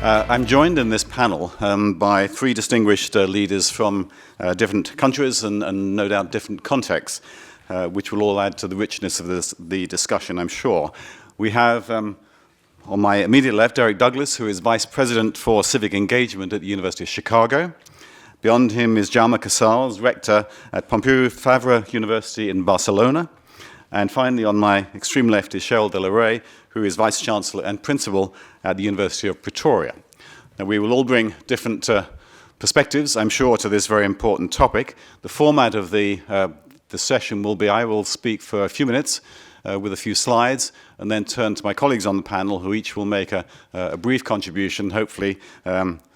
I'm joined in this panel by three distinguished leaders from different countries and no doubt different contexts, which will all add to the richness of the discussion, I'm sure. We have on my immediate left Eric Douglas, who is Vice President for Civic Engagement at the University of Chicago. Beyond him is Jaume Casals, Rector at Pompeu Fabra University in Barcelona. And finally, on my extreme left is Cheryl de la Rey, who is Vice Chancellor and Principal at the University of Pretoria. Now, we will all bring different perspectives, I'm sure, to this very important topic. The format of the session will be I will speak for a few minutes with a few slides, and then turn to my colleagues on the panel, who each will make a brief contribution, hopefully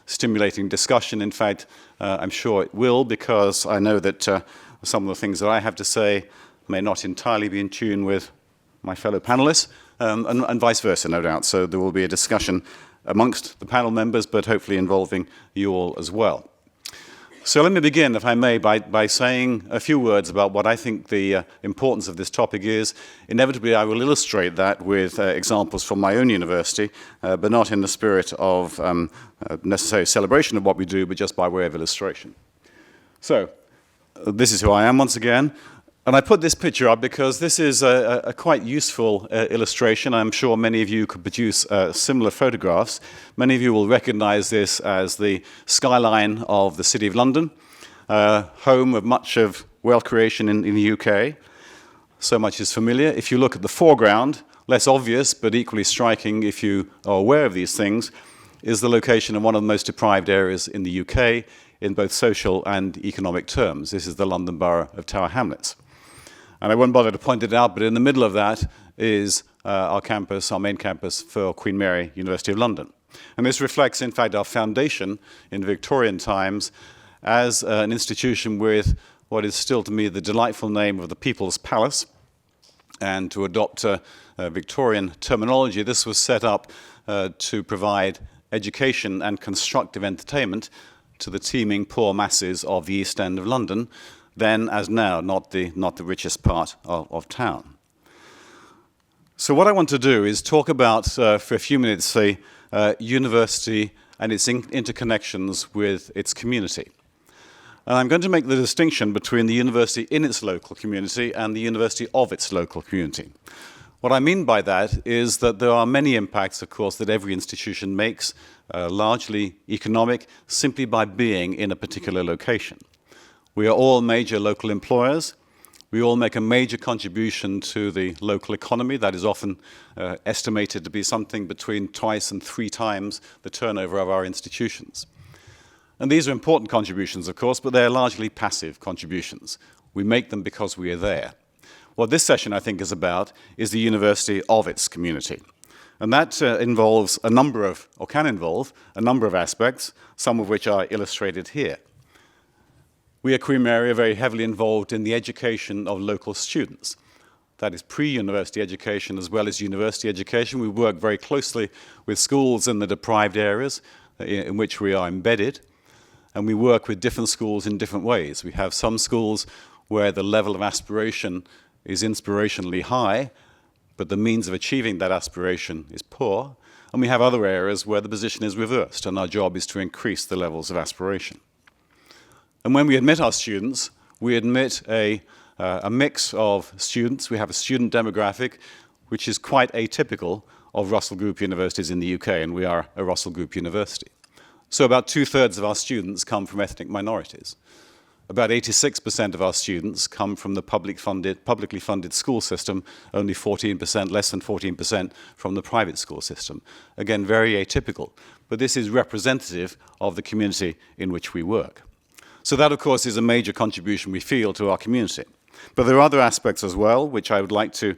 stimulating discussion. In fact, I'm sure it will, because I know that some of the things that I have to say may not entirely be in tune with my fellow panelists, and vice versa, no doubt. So there will be a discussion amongst the panel members, but hopefully involving you all as well. So let me begin, if I may, by saying a few words about what I think the importance of this topic is. Inevitably, I will illustrate that with examples from my own university, but not in the spirit of necessary celebration of what we do, but just by way of illustration. So this is who I am once again. And I put this picture up because this is a quite useful illustration. I'm sure many of you could produce similar photographs. Many of you will recognize this as the skyline of the City of London, home of much of wealth creation in the UK. So much is familiar. If you look at the foreground, less obvious but equally striking if you are aware of these things, is the location of one of the most deprived areas in the UK in both social and economic terms. This is the London Borough of Tower Hamlets. And I won't bother to point it out, but in the middle of that is our campus, our main campus for Queen Mary, University of London. And this reflects, in fact, our foundation in Victorian times as an institution with what is still to me the delightful name of the People's Palace. And to adopt Victorian terminology, this was set up to provide education and constructive entertainment to the teeming poor masses of the East End of London, then as now, not the richest part of town. So what I want to do is talk about, for a few minutes, the university and its interconnections with its community. And I'm going to make the distinction between the university in its local community and the university of its local community. What I mean by that is that there are many impacts, of course, that every institution makes, largely economic, simply by being in a particular location. We are all major local employers. We all make a major contribution to the local economy. That is often estimated to be something between twice and three times the turnover of our institutions. And these are important contributions, of course, but they're largely passive contributions. We make them because we are there. What this session, I think, is about is the university of its community. And that involves a number of, or can involve, a number of aspects, some of which are illustrated here. We at Queen Mary are very heavily involved in the education of local students. That is pre-university education as well as university education. We work very closely with schools in the deprived areas in which we are embedded, and we work with different schools in different ways. We have some schools where the level of aspiration is inspirationally high, but the means of achieving that aspiration is poor, and we have other areas where the position is reversed, and our job is to increase the levels of aspiration. And when we admit our students, we admit a mix of students. We have a student demographic which is quite atypical of Russell Group universities in the UK, and we are a Russell Group university. So about 2/3 of our students come from ethnic minorities. About 86% of our students come from the publicly funded school system, only 14%, less than 14% from the private school system. Again, very atypical, but this is representative of the community in which we work. So that, of course, is a major contribution we feel to our community. But there are other aspects as well, which I would like to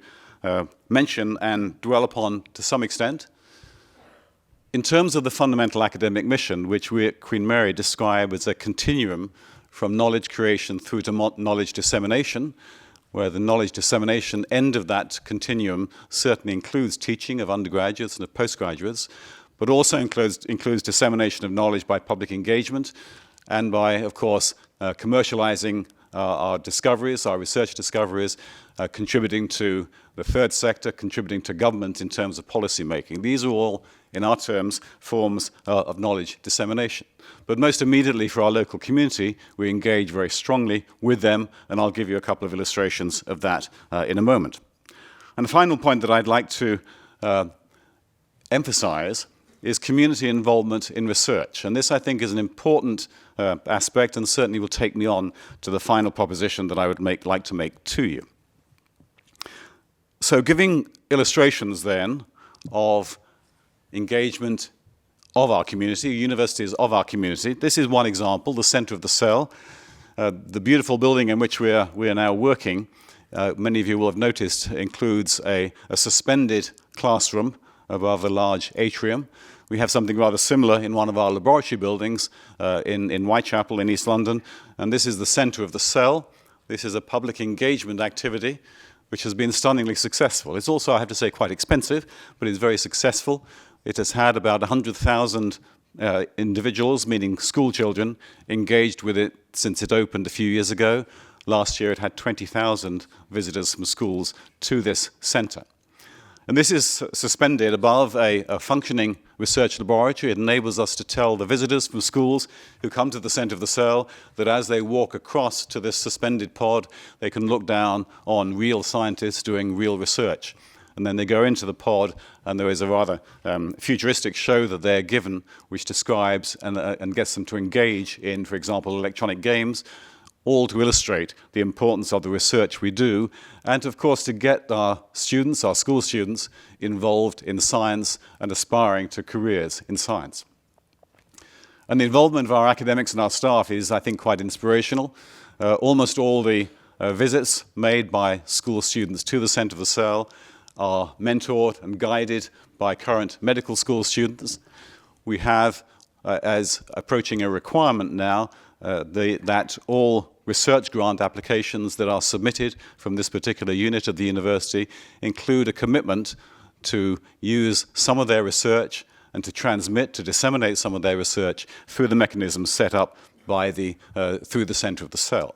mention and dwell upon to some extent. In terms of the fundamental academic mission, which we at Queen Mary describe as a continuum from knowledge creation through to knowledge dissemination, where the knowledge dissemination end of that continuum certainly includes teaching of undergraduates and of postgraduates, but also includes dissemination of knowledge by public engagement, and by, of course, commercializing our discoveries, our research discoveries, contributing to the third sector, contributing to government in terms of policy making. These are all in our terms, forms of knowledge dissemination. But most immediately for our local community, we engage very strongly with them, and I'll give you a couple of illustrations of that in a moment. And the final point that I'd like to emphasize is community involvement in research. And this, I think, is an important aspect and certainly will take me on to the final proposition that I would like to make to you. So giving illustrations then of engagement of our community, universities of our community. This is one example, the center of the cell. The beautiful building in which we are now working, many of you will have noticed, includes a suspended classroom above a large atrium. We have something rather similar in one of our laboratory buildings in Whitechapel in East London, and this is the center of the cell. This is a public engagement activity which has been stunningly successful. It's also, I have to say, quite expensive, but it's very successful. It has had about 100,000 individuals, meaning school children, engaged with it since it opened a few years ago. Last year it had 20,000 visitors from schools to this center. And this is suspended above a functioning research laboratory. It enables us to tell the visitors from schools who come to the center of the cell that as they walk across to this suspended pod, they can look down on real scientists doing real research. And then they go into the pod, and there is a rather futuristic show that they're given, which describes and gets them to engage in, for example, electronic games, all to illustrate the importance of the research we do, and of course to get our students, our school students, involved in science and aspiring to careers in science. And the involvement of our academics and our staff is, I think, quite inspirational. Almost all the visits made by school students to the center of the cell are mentored and guided by current medical school students. We have, as approaching a requirement now, that all research grant applications that are submitted from this particular unit of the university include a commitment to use some of their research and to transmit, to disseminate some of their research through the mechanisms set up by through the center of the cell.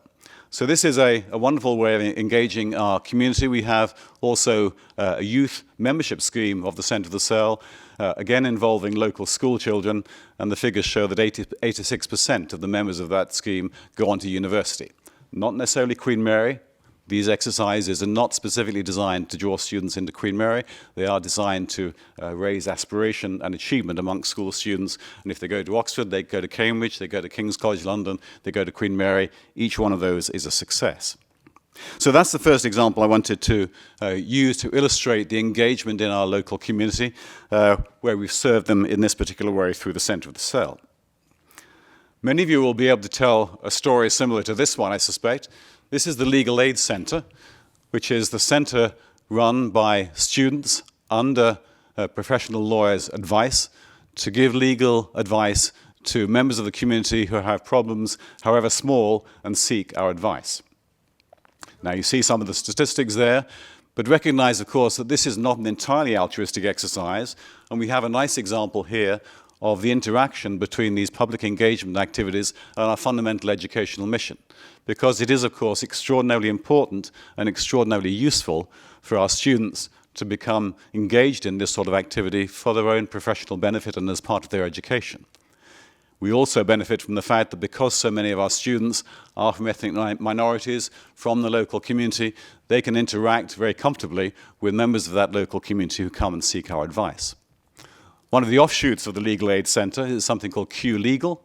So this is a wonderful way of engaging our community. We have also a youth membership scheme of the center of the cell, again involving local school children, and the figures show that 86% of the members of that scheme go on to university. Not necessarily Queen Mary. These exercises are not specifically designed to draw students into Queen Mary. They are designed to raise aspiration and achievement amongst school students. And if they go to Oxford, they go to Cambridge, they go to King's College London, they go to Queen Mary. Each one of those is a success. So that's the first example I wanted to use to illustrate the engagement in our local community, where we've served them in this particular way through the center of the cell. Many of you will be able to tell a story similar to this one, I suspect. This is the Legal Aid Center, which is the center run by students under professional lawyers' advice to give legal advice to members of the community who have problems, however small, and seek our advice. Now, you see some of the statistics there, but recognize, of course, that this is not an entirely altruistic exercise, and we have a nice example here of the interaction between these public engagement activities and our fundamental educational mission. Because it is, of course, extraordinarily important and extraordinarily useful for our students to become engaged in this sort of activity for their own professional benefit and as part of their education. We also benefit from the fact that because so many of our students are from ethnic minorities, from the local community, they can interact very comfortably with members of that local community who come and seek our advice. One of the offshoots of the Legal Aid Center is something called Q Legal,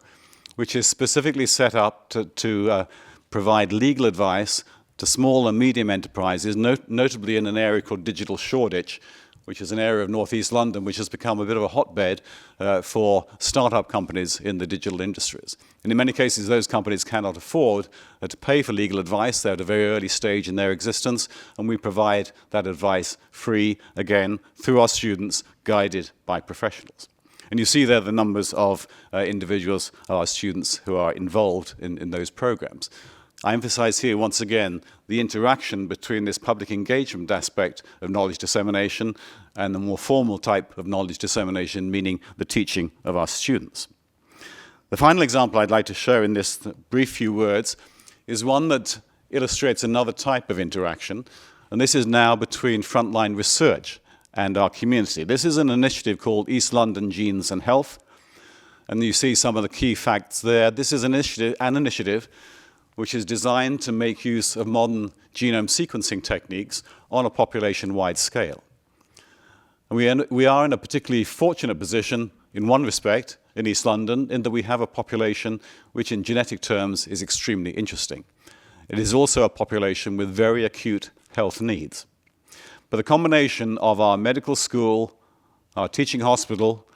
which is specifically set up to provide legal advice to small and medium enterprises, notably in an area called Digital Shoreditch, which is an area of northeast London which has become a bit of a hotbed for startup companies in the digital industries. And in many cases, those companies cannot afford to pay for legal advice. They're at a very early stage in their existence, and we provide that advice free, again, through our students, guided by professionals. And you see there the numbers of individuals, our students, who are involved in those programs. I emphasize here once again the interaction between this public engagement aspect of knowledge dissemination and the more formal type of knowledge dissemination, meaning the teaching of our students. The final example I'd like to show in this brief few words is one that illustrates another type of interaction, and this is now between frontline research and our community. This is an initiative called East London Genes and Health, and you see some of the key facts there. This is an initiative which is designed to make use of modern genome sequencing techniques on a population-wide scale. And we are in a particularly fortunate position in one respect in East London, in that we have a population which in genetic terms is extremely interesting. It is also a population with very acute health needs. But the combination of our medical school, our teaching hospital,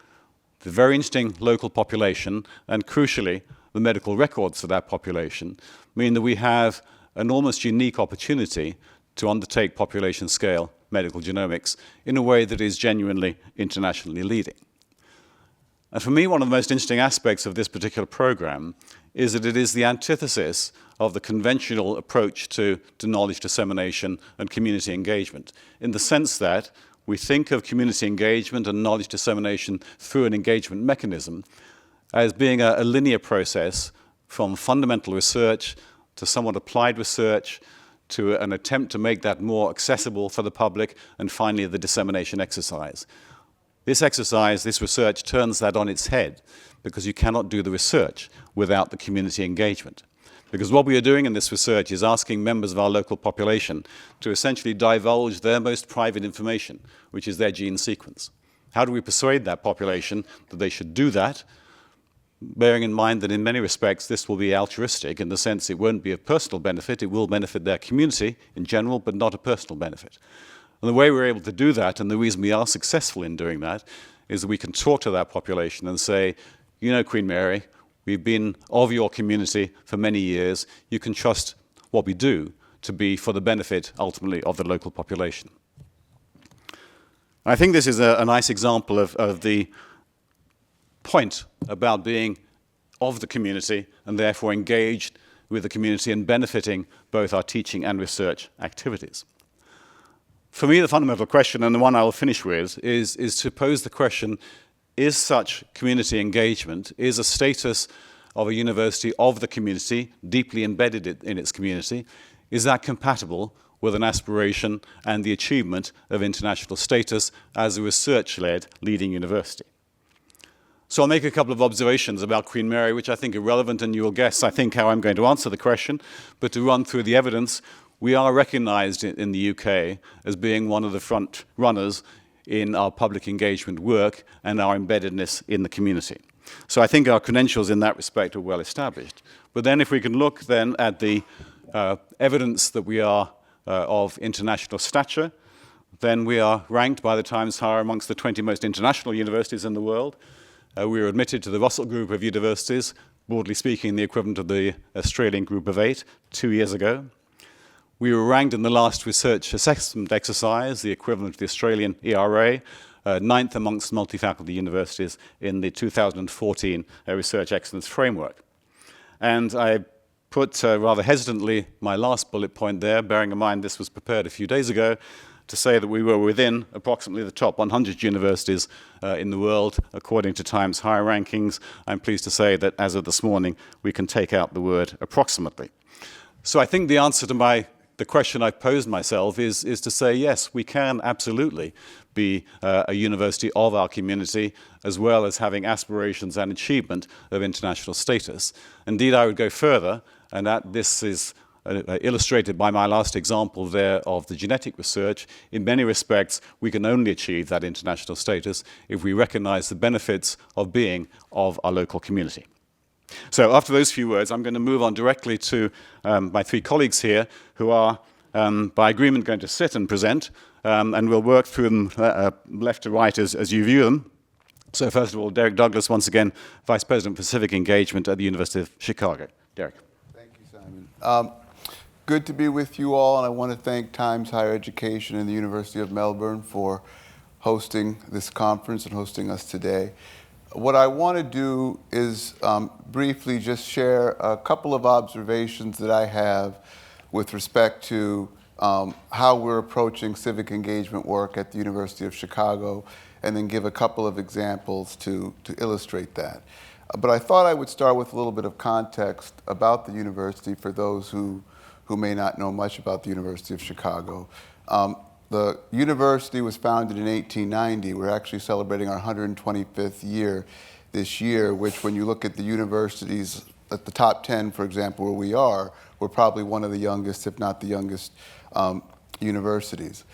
the very interesting local population, and crucially, the medical records for that population, mean that we have an almost unique opportunity to undertake population-scale medical genomics in a way that is genuinely internationally leading. And for me, one of the most interesting aspects of this particular program is that it is the antithesis of the conventional approach to knowledge dissemination and community engagement, in the sense that we think of community engagement and knowledge dissemination through an engagement mechanism as being a linear process from fundamental research to somewhat applied research to an attempt to make that more accessible for the public, and finally the dissemination exercise. This exercise, this research, turns that on its head, because you cannot do the research without the community engagement. Because what we are doing in this research is asking members of our local population to essentially divulge their most private information, which is their gene sequence. How do we persuade that population that they should do that, bearing in mind that in many respects this will be altruistic, in the sense it won't be a personal benefit, it will benefit their community in general, but not a personal benefit. And the way we're able to do that, and the reason we are successful in doing that, is that we can talk to that population and say, you know, Queen Mary, we've been of your community for many years. You can trust what we do to be for the benefit, ultimately, of the local population. I think this is a nice example of the point about being of the community and therefore engaged with the community and benefiting both our teaching and research activities. For me, the fundamental question, and the one I will finish with, is to pose the question, is such community engagement, is a status of a university of the community, deeply embedded in its community, is that compatible with an aspiration and the achievement of international status as a research-led leading university? So I'll make a couple of observations about Queen Mary, which I think are relevant, and you'll guess, I think, how I'm going to answer the question. But to run through the evidence, we are recognized in the UK as being one of the front runners in our public engagement work and our embeddedness in the community. So I think our credentials in that respect are well established. But then if we can look then at the evidence that we are of international stature, then we are ranked by the Times Higher amongst the 20 most international universities in the world. We were admitted to the Russell Group of universities, broadly speaking the equivalent of the Australian Group of 8, 2 years ago. We were ranked in the last research assessment exercise, the equivalent of the Australian ERA, 9th amongst multi-faculty universities in the 2014 Research Excellence Framework. And I put rather hesitantly my last bullet point there, bearing in mind this was prepared a few days ago, to say that we were within approximately the top 100 universities in the world, according to Times Higher rankings. I'm pleased to say that as of this morning, we can take out the word approximately. So I think the answer to the question I've posed myself is to say, yes, we can absolutely be a university of our community, as well as having aspirations and achievement of international status. Indeed, I would go further, and that this is illustrated by my last example there of the genetic research. In many respects, we can only achieve that international status if we recognize the benefits of being of our local community. So after those few words, I'm going to move on directly to my three colleagues here, who are, by agreement, going to sit and present, and we'll work through them left to right as you view them. So first of all, Derek Douglas, once again, Vice President for Civic Engagement at the University of Chicago. Derek. Thank you, Simon. Good to be with you all, and I want to thank Times Higher Education and the University of Melbourne for hosting this conference and hosting us today. What I want to do is briefly just share a couple of observations that I have with respect to how we're approaching civic engagement work at the University of Chicago, and then give a couple of examples to illustrate that. But I thought I would start with a little bit of context about the university for those who may not know much about the University of Chicago. The university was founded in 1890. We're actually celebrating our 125th year this year, which when you look at the universities at the top 10, for example, where we are, we're probably one of the youngest, if not the youngest, universities.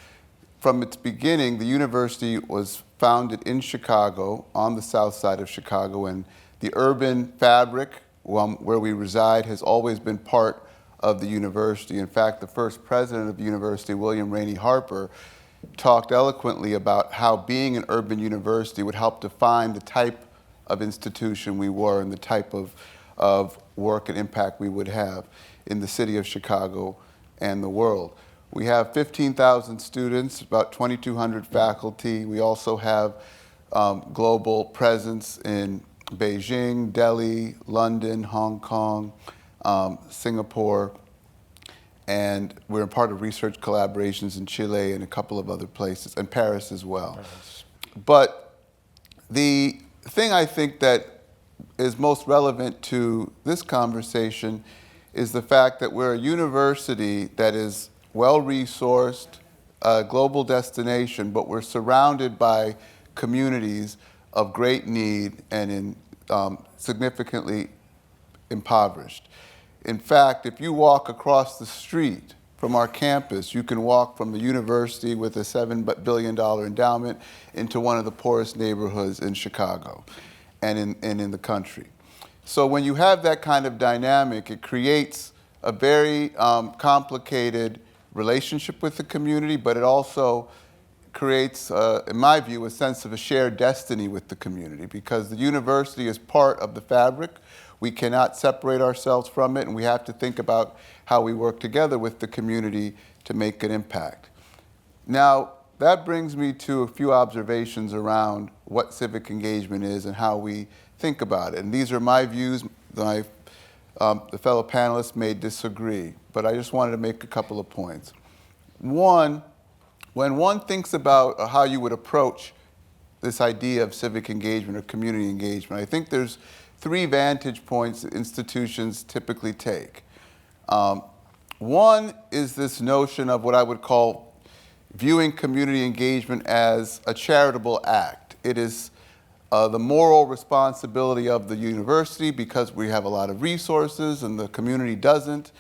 From its beginning, the university was founded in Chicago, on the south side of Chicago, and the urban fabric where we reside has always been part of the university. In fact, the first president of the university, William Rainey Harper, talked eloquently about how being an urban university would help define the type of institution we were and the type of work and impact we would have in the city of Chicago and the world. We have 15,000 students, about 2,200 faculty. We also have global presence in Beijing, Delhi, London, Hong Kong, Singapore, and we're a part of research collaborations in Chile and a couple of other places, and Paris as well. But the thing I think that is most relevant to this conversation is the fact that we're a university that is well-resourced, a global destination, but we're surrounded by communities of great need and significantly impoverished. In fact, if you walk across the street from our campus, you can walk from the university with a $7 billion endowment into one of the poorest neighborhoods in Chicago and in the country. So when you have that kind of dynamic, it creates a very complicated relationship with the community, but it also creates, in my view, a sense of a shared destiny with the community, because the university is part of the fabric. We cannot separate ourselves from it, and we have to think about how we work together with the community to make an impact. Now, that brings me to a few observations around what civic engagement is and how we think about it. And these are my views. The fellow panelists may disagree, but I just wanted to make a couple of points. One, when one thinks about how you would approach this idea of civic engagement or community engagement, I think there's three vantage points that institutions typically take. One is this notion of what I would call viewing community engagement as a charitable act. It is the moral responsibility of the university because we have a lot of resources and the community doesn't,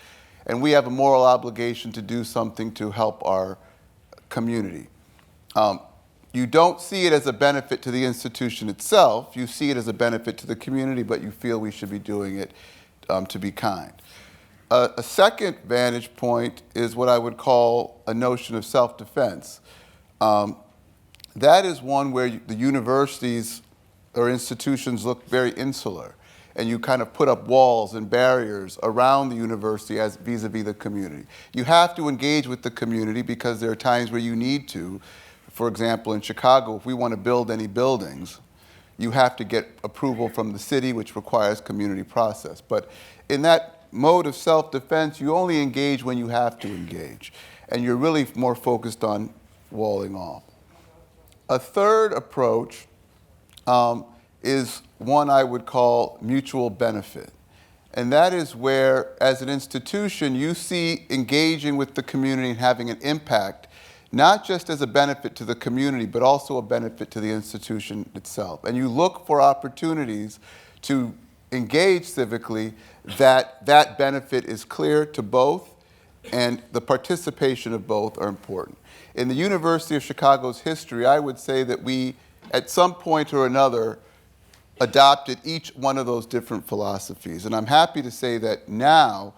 and we have a moral obligation to do something to help our community. You don't see it as a benefit to the institution itself. You see it as a benefit to the community, but you feel we should be doing it to be kind. A second vantage point is what I would call a notion of self-defense. That is one where the universities or institutions look very insular, and you kind of put up walls and barriers around the university as vis-a-vis the community. You have to engage with the community because there are times where you need to. For example, in Chicago, if we want to build any buildings, you have to get approval from the city, which requires community process. But in that mode of self-defense, you only engage when you have to engage, and you're really more focused on walling off. A third approach is one I would call mutual benefit. And that is where, as an institution, you see engaging with the community and having an impact, not just as a benefit to the community, but also a benefit to the institution itself. And you look for opportunities to engage civically that benefit is clear to both, and the participation of both are important. In the University of Chicago's history, I would say that we, at some point or another, adopted each one of those different philosophies. And I'm happy to say that now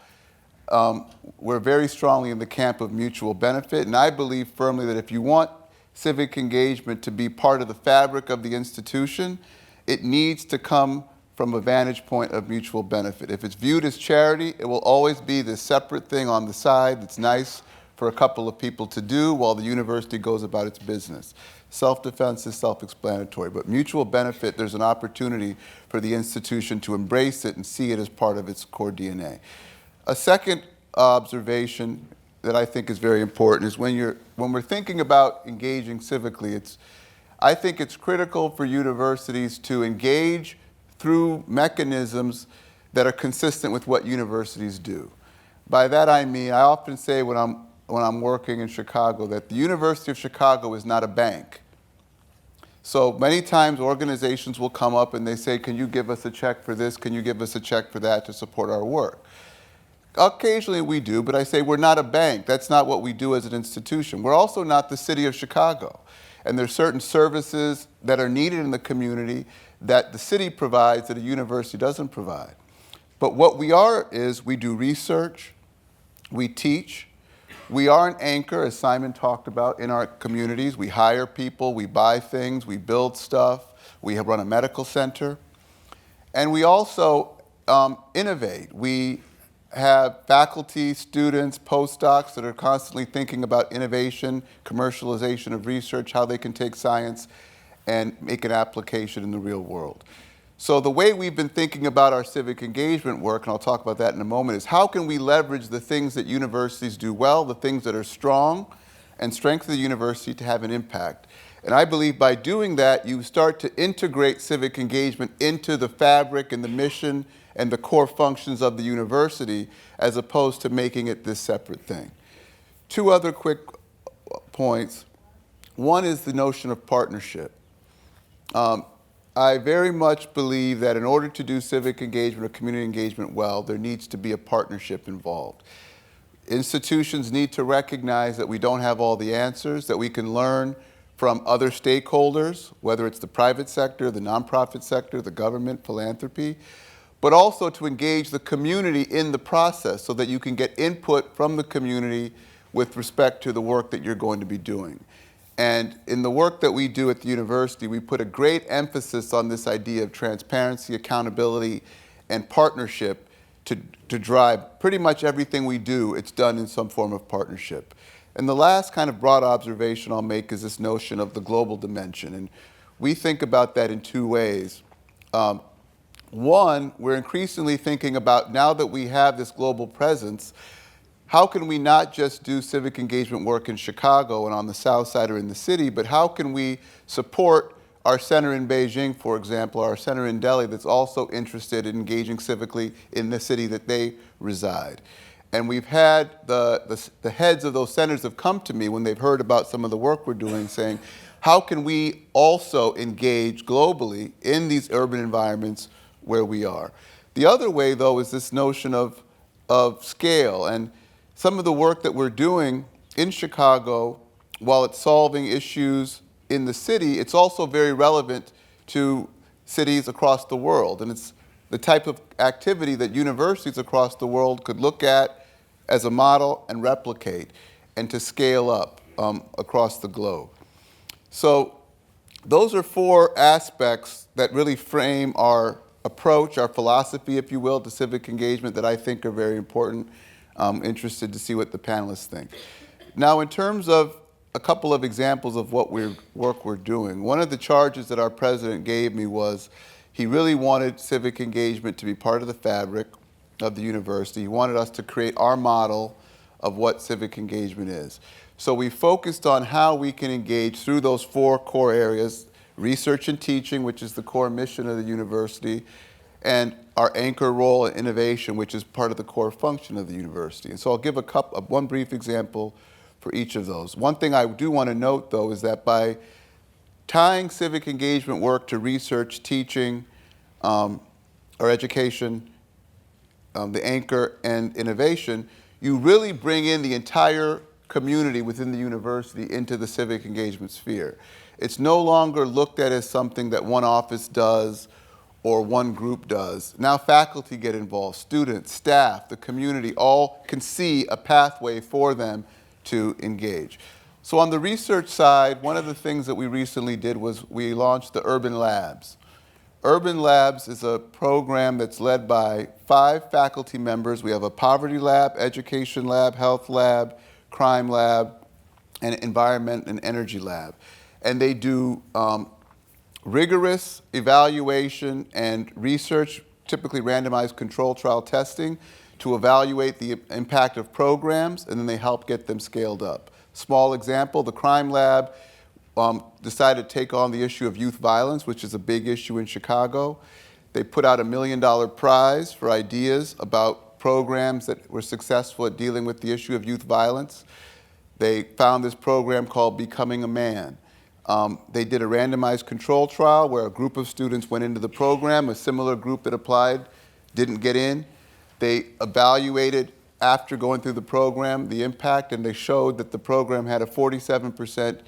we're very strongly in the camp of mutual benefit, and I believe firmly that if you want civic engagement to be part of the fabric of the institution, it needs to come from a vantage point of mutual benefit. If it's viewed as charity, it will always be this separate thing on the side that's nice for a couple of people to do while the university goes about its business. Self-defense is self-explanatory, but mutual benefit, there's an opportunity for the institution to embrace it and see it as part of its core DNA. A second observation that I think is very important is when we're thinking about engaging civically, I think it's critical for universities to engage through mechanisms that are consistent with what universities do. By that I mean, I often say when I'm when I'm working in Chicago that the University of Chicago is not a bank. So many times organizations will come up and they say, can you give us a check for this? Can you give us a check for that to support our work? Occasionally we do, but I say we're not a bank. That's not what we do as an institution. We're also not the city of Chicago. And there's certain services that are needed in the community that the city provides that a university doesn't provide. But what we are is we do research, we teach, we are an anchor, as Simon talked about, in our communities. We hire people, we buy things, we build stuff, we have run a medical center. And we also innovate. We have faculty, students, postdocs that are constantly thinking about innovation, commercialization of research, how they can take science and make an application in the real world. So the way we've been thinking about our civic engagement work, and I'll talk about that in a moment, is how can we leverage the things that universities do well, the things that are strong, and strengthen the university to have an impact. And I believe by doing that, you start to integrate civic engagement into the fabric and the mission and the core functions of the university, as opposed to making it this separate thing. Two other quick points. One is the notion of partnership. I very much believe that in order to do civic engagement or community engagement well, there needs to be a partnership involved. Institutions need to recognize that we don't have all the answers, that we can learn from other stakeholders, whether it's the private sector, the nonprofit sector, the government, philanthropy, but also to engage the community in the process so that you can get input from the community with respect to the work that you're going to be doing. And in the work that we do at the university, we put a great emphasis on this idea of transparency, accountability, and partnership to drive pretty much everything we do. It's done in some form of partnership. And the last kind of broad observation I'll make is this notion of the global dimension. And we think about that in two ways. One, we're increasingly thinking about, now that we have this global presence, how can we not just do civic engagement work in Chicago and on the South Side or in the city, but how can we support our center in Beijing, for example, our center in Delhi that's also interested in engaging civically in the city that they reside. And we've had the heads of those centers have come to me when they've heard about some of the work we're doing, saying, how can we also engage globally in these urban environments where we are? The other way, though, is this notion of scale. And some of the work that we're doing in Chicago, while it's solving issues in the city, it's also very relevant to cities across the world. And it's the type of activity that universities across the world could look at as a model and replicate and to scale up across the globe. So those are four aspects that really frame our approach, our philosophy, if you will, to civic engagement that I think are very important. I'm interested to see what the panelists think. Now, in terms of a couple of examples of what work we're doing, one of the charges that our president gave me was he really wanted civic engagement to be part of the fabric of the university. He wanted us to create our model of what civic engagement is. So we focused on how we can engage through those four core areas: research and teaching, which is the core mission of the university, and our anchor role in innovation, which is part of the core function of the university. And so I'll give one brief example for each of those. One thing I do want to note, though, is that by tying civic engagement work to research, teaching, or education, the anchor, and innovation, you really bring in the entire community within the university into the civic engagement sphere. It's no longer looked at as something that one office does or one group does. Now faculty get involved, students, staff, the community, all can see a pathway for them to engage. So on the research side, one of the things that we recently did was we launched the Urban Labs. Urban Labs is a program that's led by 5 faculty members. We have a poverty lab, education lab, health lab, crime lab, and environment and energy lab. And they do rigorous evaluation and research, typically randomized control trial testing, to evaluate the impact of programs, and then they help get them scaled up. Small example, the crime lab decided to take on the issue of youth violence, which is a big issue in Chicago. They put out $1 million prize for ideas about programs that were successful at dealing with the issue of youth violence. They found this program called Becoming a Man. They did a randomized control trial where a group of students went into the program. A similar group that applied didn't get in. They evaluated, after going through the program, the impact, and they showed that the program had a 47%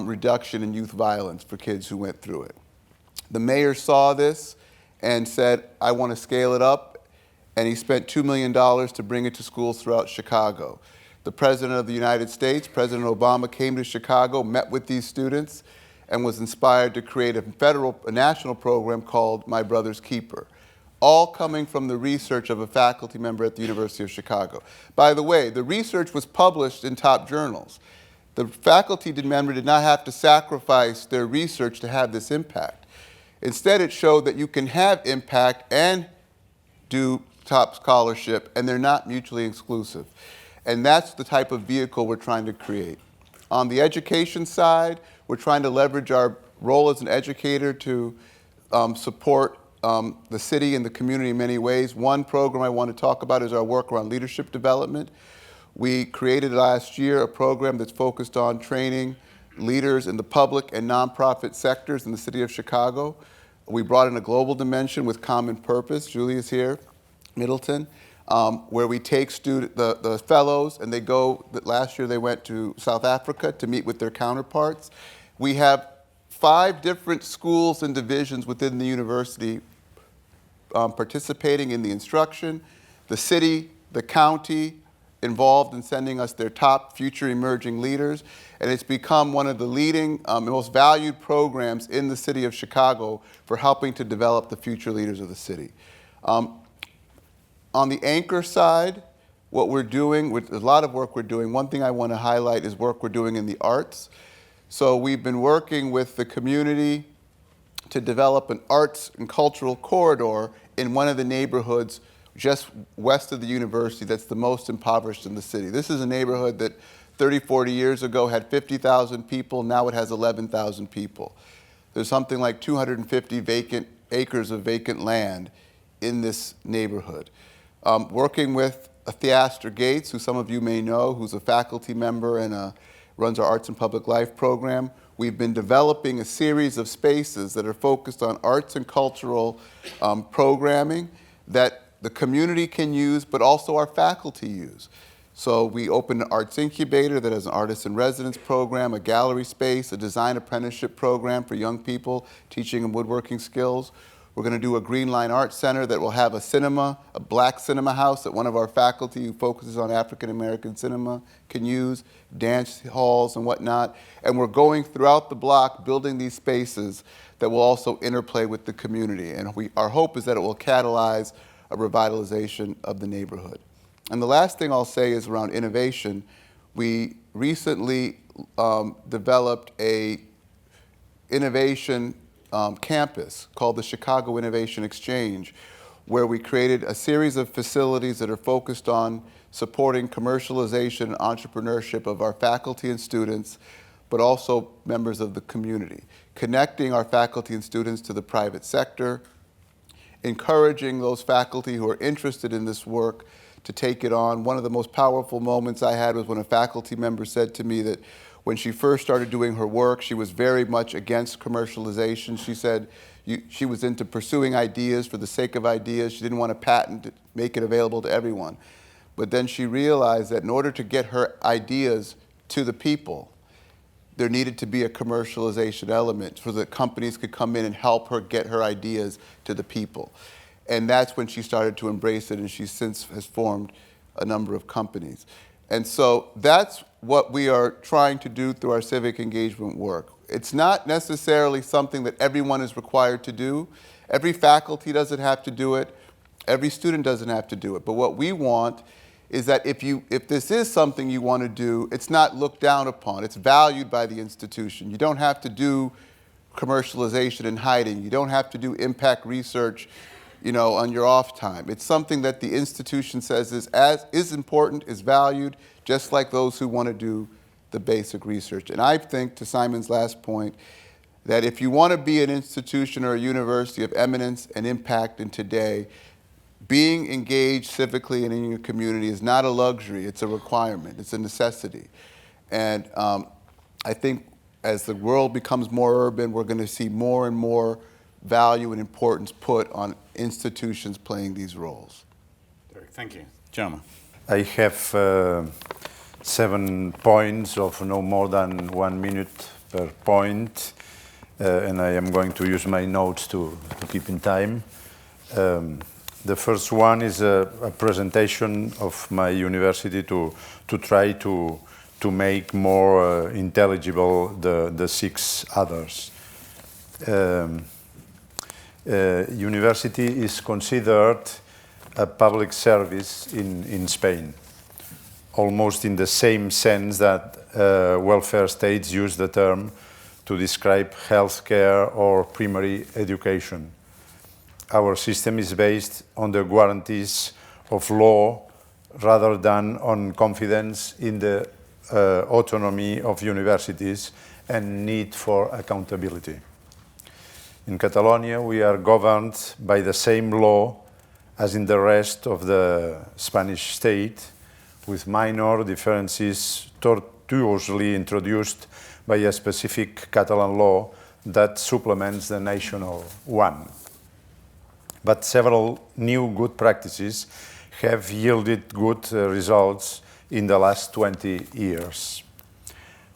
reduction in youth violence for kids who went through it. The mayor saw this and said, I want to scale it up, and he spent $2 million to bring it to schools throughout Chicago. The President of the United States, President Obama, came to Chicago, met with these students, and was inspired to create a national program called My Brother's Keeper, all coming from the research of a faculty member at the University of Chicago. By the way, the research was published in top journals. The faculty member did not have to sacrifice their research to have this impact. Instead, it showed that you can have impact and do top scholarship, and they're not mutually exclusive. And that's the type of vehicle we're trying to create. On the education side, we're trying to leverage our role as an educator to support the city and the community in many ways. One program I want to talk about is our work around leadership development. We created last year a program that's focused on training leaders in the public and nonprofit sectors in the city of Chicago. We brought in a global dimension with Common Purpose. Julia's here, Middleton. Where we take the fellows, and they go, last year they went to South Africa to meet with their counterparts. We have 5 different schools and divisions within the university participating in the instruction, the city, the county, involved in sending us their top future emerging leaders, and it's become one of the leading, most valued programs in the city of Chicago for helping to develop the future leaders of the city. On the anchor side, what we're doing, with a lot of work we're doing, one thing I want to highlight is work we're doing in the arts. So we've been working with the community to develop an arts and cultural corridor in one of the neighborhoods just west of the university that's the most impoverished in the city. This is a neighborhood that 30, 40 years ago had 50,000 people, now it has 11,000 people. There's something like 250 acres of vacant land in this neighborhood. Working with Theaster Gates, who some of you may know, who's a faculty member and runs our Arts and Public Life program, we've been developing a series of spaces that are focused on arts and cultural programming that the community can use, but also our faculty use. So we opened an arts incubator that has an artist in residence program, a gallery space, a design apprenticeship program for young people, teaching them woodworking skills. We're going to do a Green Line Art Center that will have a cinema, a black cinema house that one of our faculty who focuses on African American cinema can use, dance halls and whatnot. And we're going throughout the block building these spaces that will also interplay with the community. And our hope is that it will catalyze a revitalization of the neighborhood. And the last thing I'll say is around innovation. We recently developed a innovation campus called the Chicago Innovation Exchange, where we created a series of facilities that are focused on supporting commercialization and entrepreneurship of our faculty and students, but also members of the community, connecting our faculty and students to the private sector, encouraging those faculty who are interested in this work to take it on. One of the most powerful moments I had was when a faculty member said to me that when she first started doing her work, she was very much against commercialization. She said she was into pursuing ideas for the sake of ideas. She didn't want to patent it, make it available to everyone. But then she realized that in order to get her ideas to the people, there needed to be a commercialization element so that companies could come in and help her get her ideas to the people. And that's when she started to embrace it, and she since has formed a number of companies. And so that's what we are trying to do through our civic engagement work. It's not necessarily something that everyone is required to do. Every faculty doesn't have to do it. Every student doesn't have to do it. But what we want is that if this is something you want to do, it's not looked down upon. It's valued by the institution. You don't have to do commercialization in hiding. You don't have to do impact research, on your off time. It's something that the institution says is important, is valued, just like those who want to do the basic research. And I think, to Simon's last point, that if you want to be an institution or a university of eminence and impact in today, being engaged civically and in your community is not a luxury, it's a requirement, it's a necessity. And I think as the world becomes more urban, we're going to see more and more value and importance put on institutions playing these roles. Derek, thank you. Jama. I have 7 points of no more than 1 minute per point, and I am going to use my notes to keep in time. The first one is a presentation of my university to try to make more intelligible the 6 others. University is considered a public service in Spain, almost in the same sense that welfare states use the term to describe healthcare or primary education. Our system is based on the guarantees of law rather than on confidence in the autonomy of universities and need for accountability. In Catalonia, we are governed by the same law as in the rest of the Spanish state, with minor differences tortuously introduced by a specific Catalan law that supplements the national one. But several new good practices have yielded good results in the last 20 years.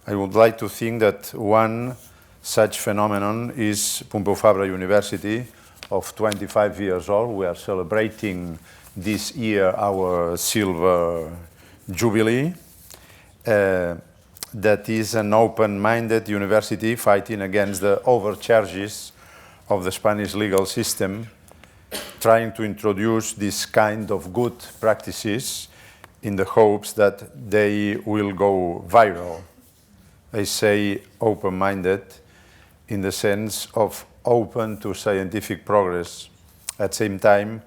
I would like to think that one such phenomenon is Pompeu Fabra University, of 25 years old. We are celebrating this year our silver jubilee. That is an open-minded university fighting against the overcharges of the Spanish legal system, trying to introduce this kind of good practices in the hopes that they will go viral. I say open-minded in the sense of open to scientific progress. At the same time,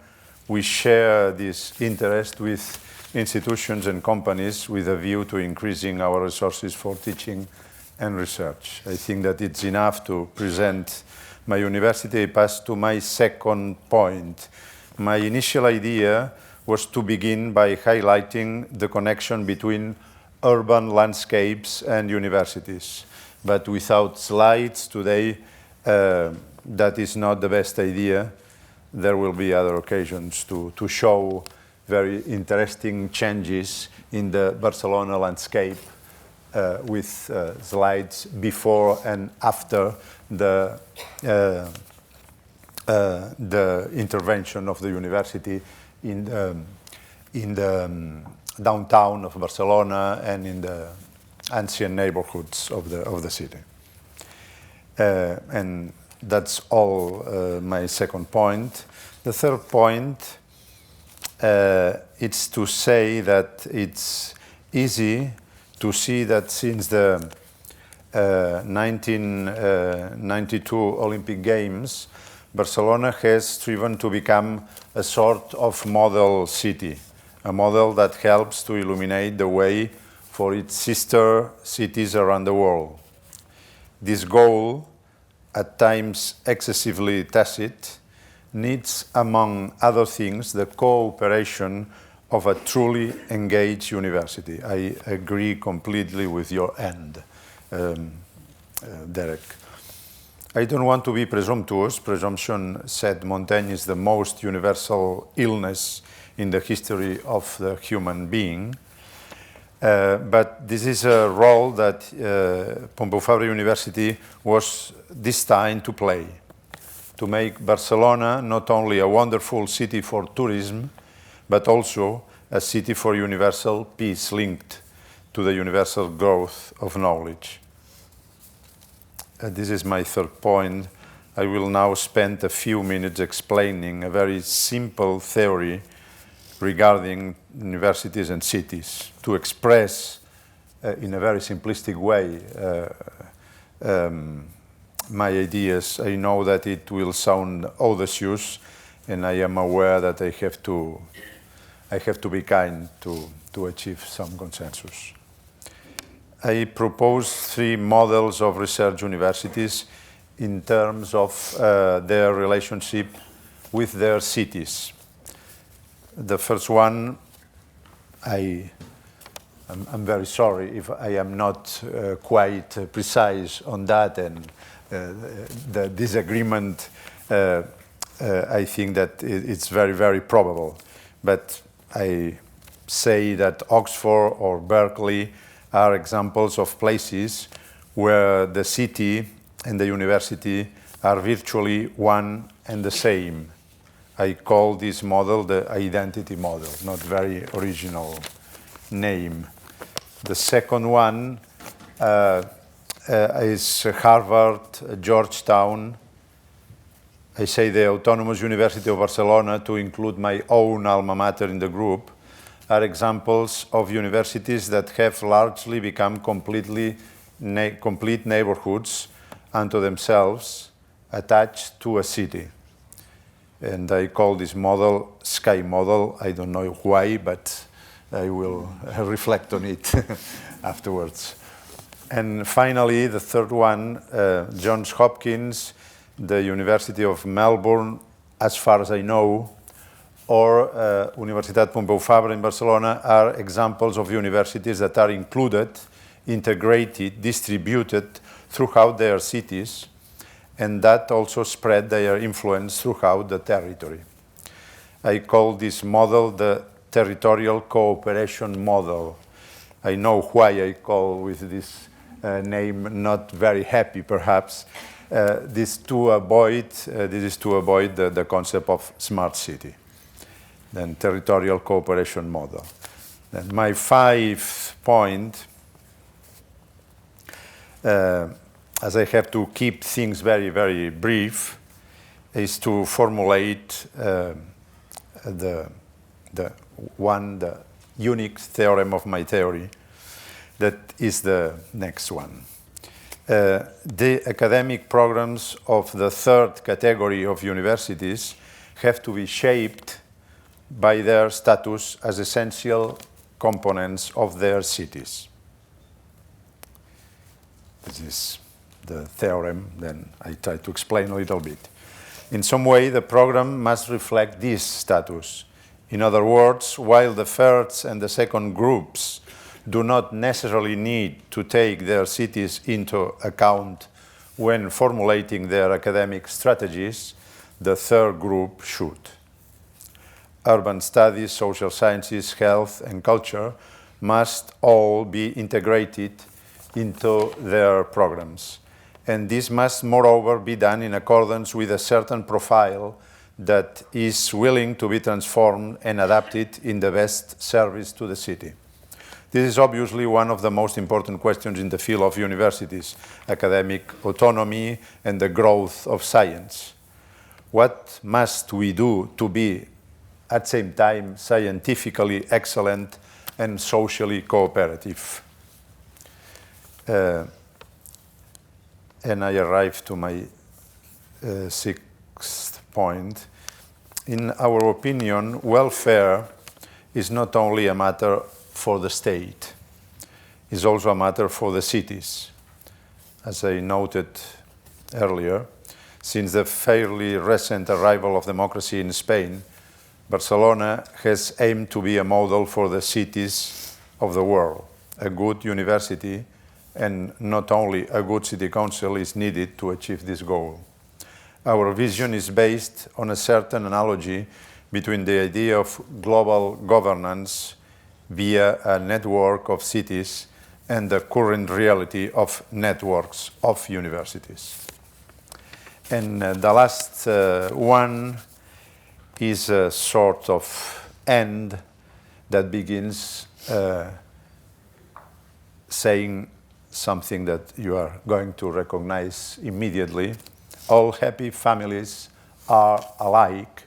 we share this interest with institutions and companies with a view to increasing our resources for teaching and research. I think that it's enough to present my university. I pass to my second point. My initial idea was to begin by highlighting the connection between urban landscapes and universities. But without slides today, that is not the best idea. There will be other occasions to show very interesting changes in the Barcelona landscape with slides before and after the intervention of the university in the downtown of Barcelona and in the ancient neighborhoods of the city. And that's all my second point. The third point it's to say that it's easy to see that since the 1992 Olympic Games, Barcelona has striven to become a sort of model city, a model that helps to illuminate the way for its sister cities around the world. This goal, at times excessively tacit, needs, among other things, the cooperation of a truly engaged university. I agree completely with your end, Derek. I don't want to be presumptuous. Presumption, said Montaigne, is the most universal illness in the history of the human being. But this is a role that Pompeu Fabra University was destined to play, to make Barcelona not only a wonderful city for tourism, but also a city for universal peace linked to the universal growth of knowledge. This is my third point. I will now spend a few minutes explaining a very simple theory regarding universities and cities, to express in a very simplistic way my ideas. I know that it will sound audacious, and I am aware that I have to be kind to achieve some consensus. I propose 3 models of research universities in terms of their relationship with their cities. The first one I I'm very sorry if I am not quite precise on that, and the disagreement, I think that it's very, very probable. But I say that Oxford or Berkeley are examples of places where the city and the university are virtually one and the same. I call this model the identity model, not very original name. The second one is Harvard, Georgetown. I say the Autonomous University of Barcelona, to include my own alma mater in the group, are examples of universities that have largely become complete neighborhoods unto themselves, attached to a city. And I call this model Sky Model. I don't know why, but I will reflect on it afterwards. And finally, the third one, Johns Hopkins, the University of Melbourne, as far as I know, or Universitat Pompeu Fabra in Barcelona, are examples of universities that are included, integrated, distributed throughout their cities, and that also spread their influence throughout the territory. I call this model the territorial cooperation model. I know why I call with this name, not very happy perhaps. This is to avoid the concept of smart city, then territorial cooperation model. Then my 5th point, as I have to keep things very, very brief, is to formulate the unique theorem of my theory. That is the next one. The academic programs of the third category of universities have to be shaped by their status as essential components of their cities. This is the theorem, then I try to explain a little bit. In some way, the program must reflect this status. In other words, while the first and the second groups do not necessarily need to take their cities into account when formulating their academic strategies, the third group should. Urban studies, social sciences, health, and culture must all be integrated into their programs. And this must, moreover, be done in accordance with a certain profile that is willing to be transformed and adapted in the best service to the city. This is obviously one of the most important questions in the field of universities, academic autonomy and the growth of science. What must we do to be, at the same time, scientifically excellent and socially cooperative? And I arrive to my 6th point. In our opinion, welfare is not only a matter for the state, it's also a matter for the cities. As I noted earlier, since the fairly recent arrival of democracy in Spain, Barcelona has aimed to be a model for the cities of the world. A good university and not only a good city council is needed to achieve this goal. Our vision is based on a certain analogy between the idea of global governance via a network of cities and the current reality of networks of universities. And the last one is a sort of end that begins saying something that you are going to recognize immediately. All happy families are alike.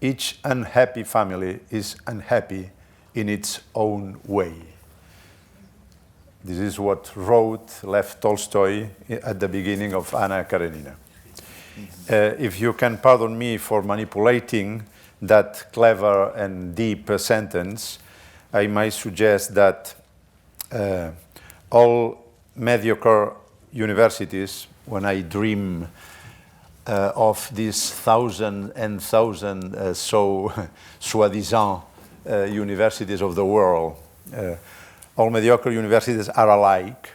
Each unhappy family is unhappy in its own way. This is what wrote Lev Tolstoy at the beginning of Anna Karenina. If you can pardon me for manipulating that clever and deep sentence, I might suggest that all mediocre universities, when I dream of these thousand and thousand soi-disant universities of the world, all mediocre universities are alike.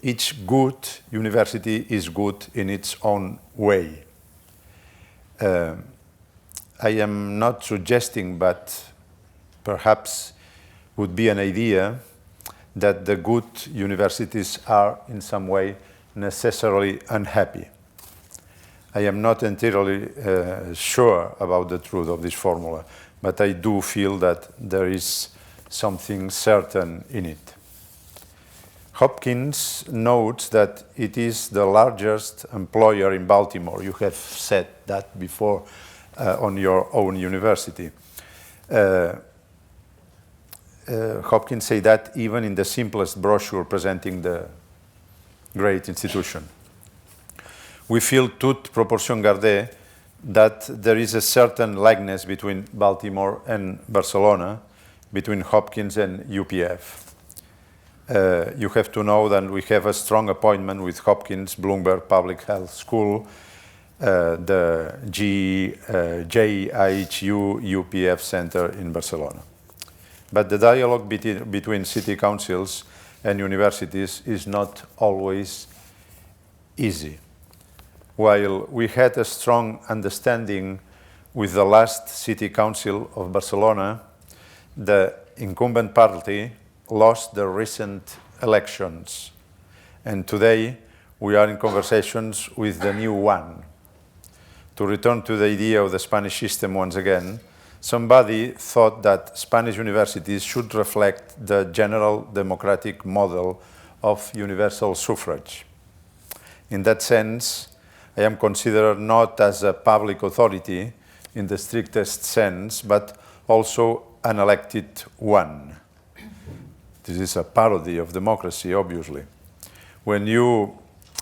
Each good university is good in its own way. I am not suggesting, but perhaps would be an idea that the good universities are in some way necessarily unhappy. I am not entirely sure about the truth of this formula, but I do feel that there is something certain in it. Hopkins notes that it is the largest employer in Baltimore. You have said that before on your own university. Hopkins say that even in the simplest brochure presenting the great institution. We feel toute proportion gardée that there is a certain likeness between Baltimore and Barcelona, between Hopkins and UPF. You have to know that we have a strong appointment with Hopkins Bloomberg Public Health School, the JIHU UPF Center in Barcelona. But the dialogue between city councils and universities is not always easy. While we had a strong understanding with the last city council of Barcelona, the incumbent party lost the recent elections. And today we are in conversations with the new one. To return to the idea of the Spanish system once again, somebody thought that Spanish universities should reflect the general democratic model of universal suffrage. In that sense, I am considered not as a public authority in the strictest sense, but also an elected one. This is a parody of democracy, obviously. When you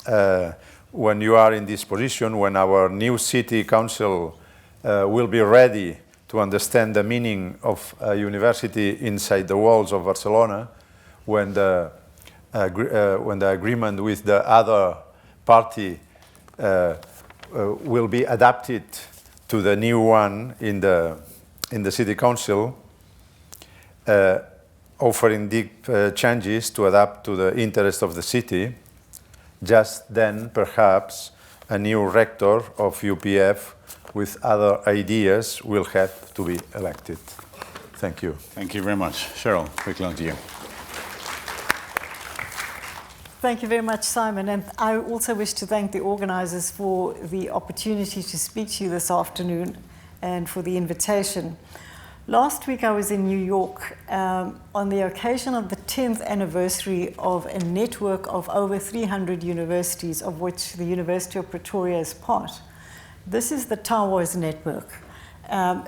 are in this position, when our new city council will be ready to understand the meaning of a university inside the walls of Barcelona, when the agreement with the other party will be adapted to the new one in the city council, offering deep changes to adapt to the interest of the city, just then perhaps a new rector of UPF with other ideas will have to be elected. Thank you. Thank you very much. Cheryl, quickly on to you. Thank you very much, Simon. And I also wish to thank the organizers for the opportunity to speak to you this afternoon and for the invitation. Last week I was in New York on the occasion of the 10th anniversary of a network of over 300 universities, of which the University of Pretoria is part. This is the Talwars Network.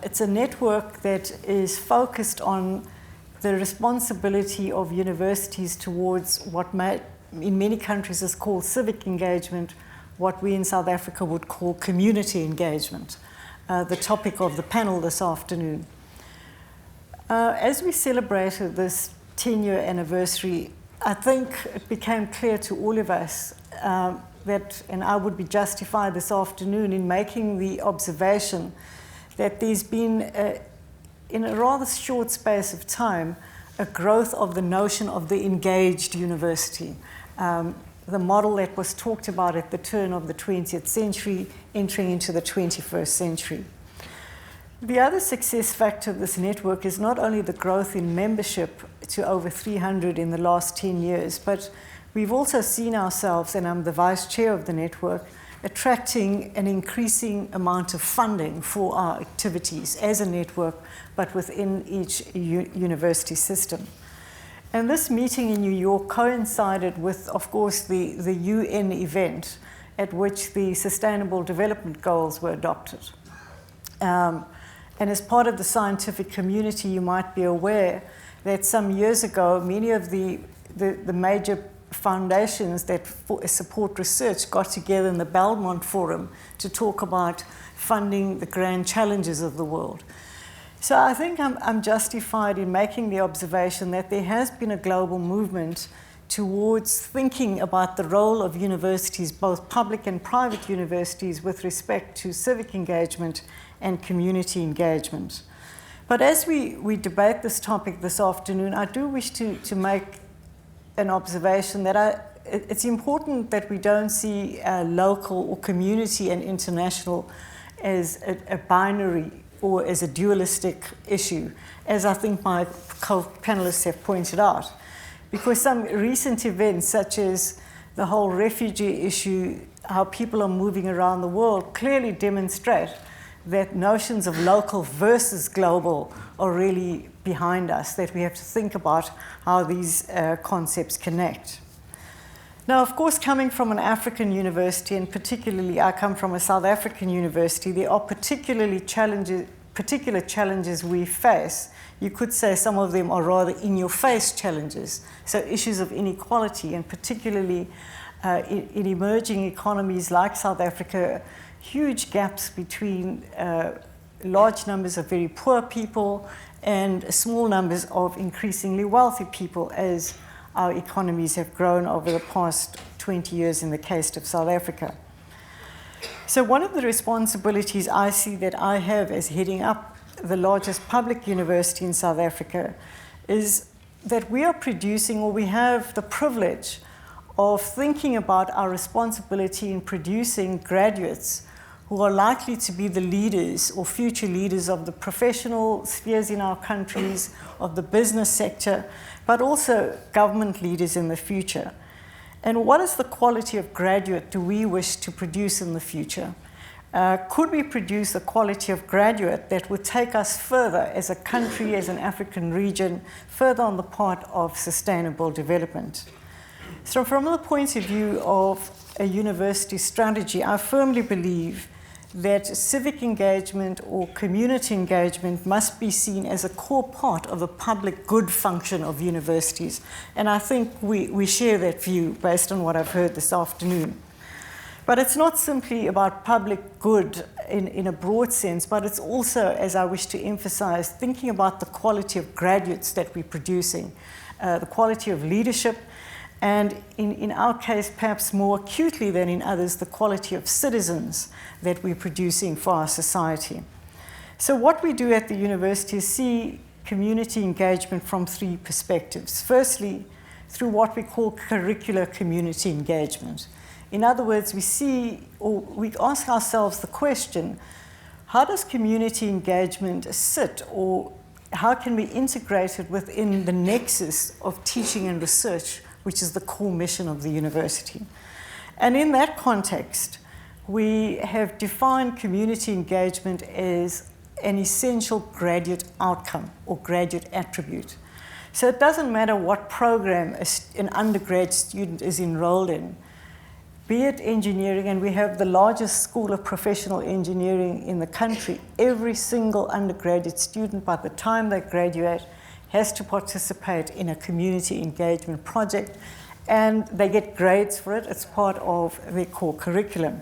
It's a network that is focused on the responsibility of universities towards what in many countries is called civic engagement, what we in South Africa would call community engagement, the topic of the panel this afternoon. As we celebrated this 10-year anniversary, I think it became clear to all of us that, and I would be justified this afternoon in making the observation that there's been, in a rather short space of time, a growth of the notion of the engaged university, the model that was talked about at the turn of the 20th century, entering into the 21st century. The other success factor of this network is not only the growth in membership to over 300 in the last 10 years, but we've also seen ourselves, and I'm the vice chair of the network, attracting an increasing amount of funding for our activities as a network, but within each university system. And this meeting in New York coincided with, of course, the UN event at which the Sustainable Development Goals were adopted. And as part of the scientific community, you might be aware that some years ago, many of the major foundations that support research got together in the Belmont Forum to talk about funding the grand challenges of the world. So I think I'm justified in making the observation that there has been a global movement towards thinking about the role of universities, both public and private universities, with respect to civic engagement and community engagement. But as we debate this topic this afternoon, I do wish to make an observation that it's important that we don't see local or community and international as a binary or as a dualistic issue, as I think my co-panelists have pointed out. Because some recent events, such as the whole refugee issue, how people are moving around the world, clearly demonstrate that notions of local versus global are really behind us, that we have to think about how these concepts connect. Now, of course, coming from an African university, and particularly I come from a South African university, there are particular challenges we face. You could say some of them are rather in-your-face challenges. So issues of inequality, and particularly in emerging economies like South Africa, huge gaps between large numbers of very poor people and small numbers of increasingly wealthy people, as our economies have grown over the past 20 years in the case of South Africa. So one of the responsibilities I see that I have as heading up the largest public university in South Africa is that we are producing, or we have the privilege of thinking about our responsibility in producing graduates who are likely to be the leaders or future leaders of the professional spheres in our countries, of the business sector, but also government leaders in the future. And what is the quality of graduate do we wish to produce in the future? Could we produce a quality of graduate that would take us further as a country, as an African region, further on the path of sustainable development? So from the point of view of a university strategy, I firmly believe that civic engagement or community engagement must be seen as a core part of the public good function of universities. And I think we share that view based on what I've heard this afternoon. But it's not simply about public good in a broad sense, but it's also, as I wish to emphasize, thinking about the quality of graduates that we're producing, the quality of leadership, and in our case, perhaps more acutely than in others, the quality of citizens that we're producing for our society. So what we do at the university is see community engagement from three perspectives. Firstly, through what we call curricular community engagement. In other words, we see, or we ask ourselves the question, how does community engagement sit, or how can we integrate it within the nexus of teaching and research, which is the core mission of the university? And in that context, we have defined community engagement as an essential graduate outcome or graduate attribute. So it doesn't matter what program an undergrad student is enrolled in, be it engineering, and we have the largest school of professional engineering in the country. Every single undergraduate student, by the time they graduate, has to participate in a community engagement project, and they get grades for it. It's part of their core curriculum.